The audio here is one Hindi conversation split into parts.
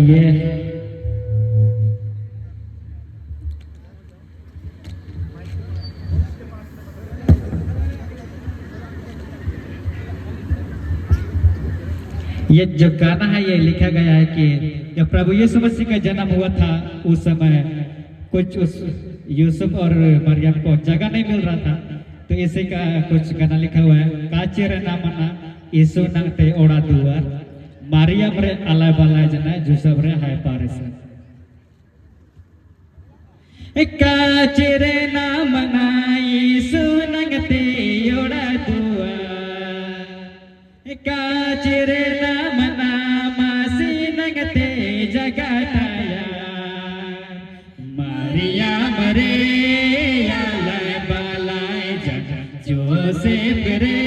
बताइए। ये जो गाना है ये लिखा गया है कि जब प्रभु यीशु मसीह का जन्म हुआ था उस समय कुछ उस यूसुफ और मरियम को जगह नहीं मिल रहा था, तो इसी का कुछ गाना लिखा हुआ है। काचिर नामना यीशु नंगते ओड़ा दुआर मरियम रे अलाय बलाय जना जुसब रे हाय पारेसा। काचिर नामना यीशु नंगते ओड़ा दुआर काचिर नामना मासी नंगते जगताया मरियम रे अलाय बलाय जना जोसेफ रे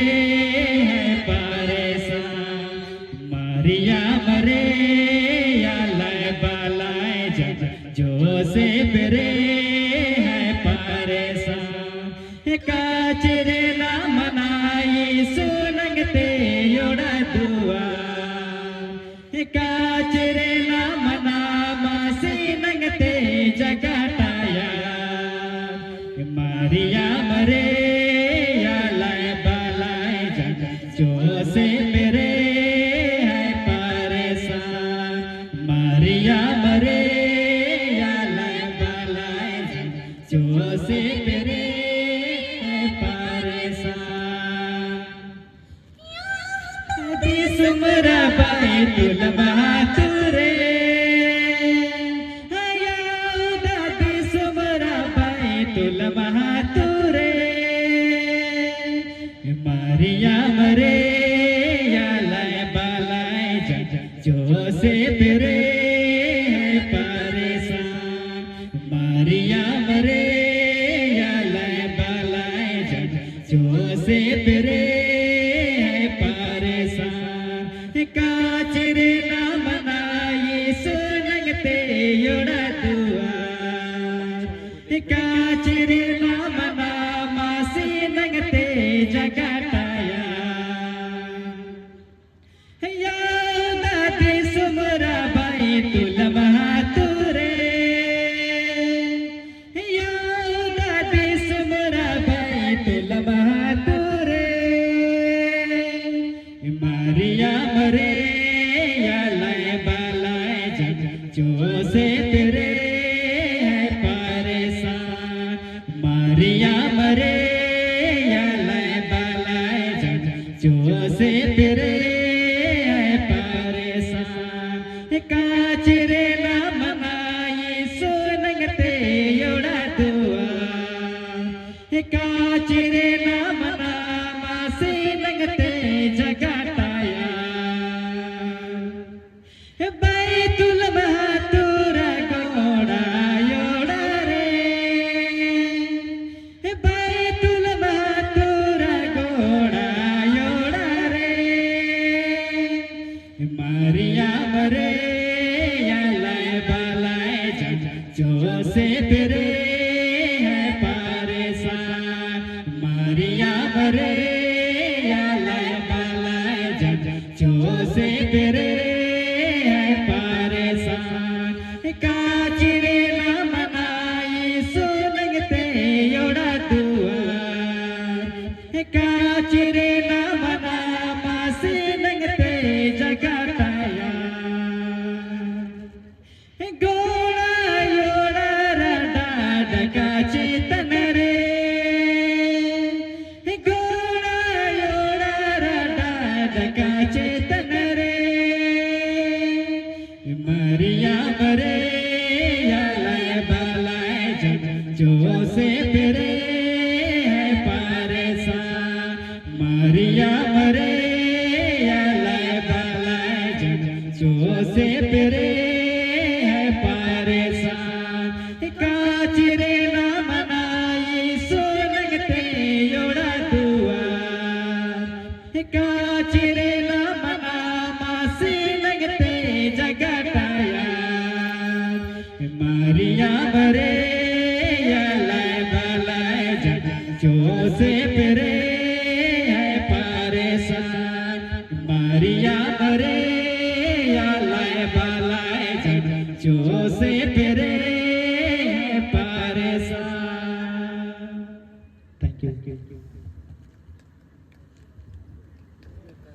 है परेशान मरियम रे अलाय बलाय जना जोसेफ रे है परेशान। काचिर नामना यीशु नंगते ओड़ा दुआर काचिर नामना मासी नंगते जगताया मरियम रे अलाय बलाय जना जोसेफ रे है परेशान मरियम रे अलाय बलाय जना जोसेफ रे है परेशान। दिसमरा बैतुल महातुरे हयाउदा दिसमरा बैतुल महातुरे मरियम रे अलाय बलाय जना जोसेफ रे है परेशान मरियम रे अलाय बलाय जना जोसेफ रे है परेशान। काचिर नामना यीशु नंगते ओड़ा दुआर काचिर नामना मासी नंगते जगताया यादा दिसमरा बैतुल महातुरे यादा दिसमरा बैतुल महातुरे मरियम रे अलाय बलाय जना जोसेफ रे है परेशान मरियम रे अलाय बलाय जना जोसेफ रे है परेशान। काचिर नामना यीशु नंगते ओड़ा दुआर काचिर नामना मासी नंगते जगताया बैतुल महातुरा गोड़ा योड़ा रे बैतुल महातुरा गोड़ा योड़ा रे मरियम रे अलाय बलाय जना जोसेफ रे है परेशान मरियम रे अलाय बलाय जना जोसेफ रे है परेशान। काचिर नामना यीशु नंगते ओड़ा दुआर काचिर नामना मासी नंगते जगताया गोड़ा योड़ा रडाड काचितन रे गोड़ा योड़ा रडाड काचितन रे मरियम रे अलाय बलाय जना जोसेफ रे है परेशान मरियम रे अलाय बलाय जना जोसेफ रे है परेशान। काचिर नामना यीशु नंगते ओड़ा दुआर काचिर नामना मासी नंगते जगताया मरियम रे अलाय बलाय जना जोसेफ रे है परेशान मरियम रे अलाय बलाय जना से तेरे परेशान। Thank you.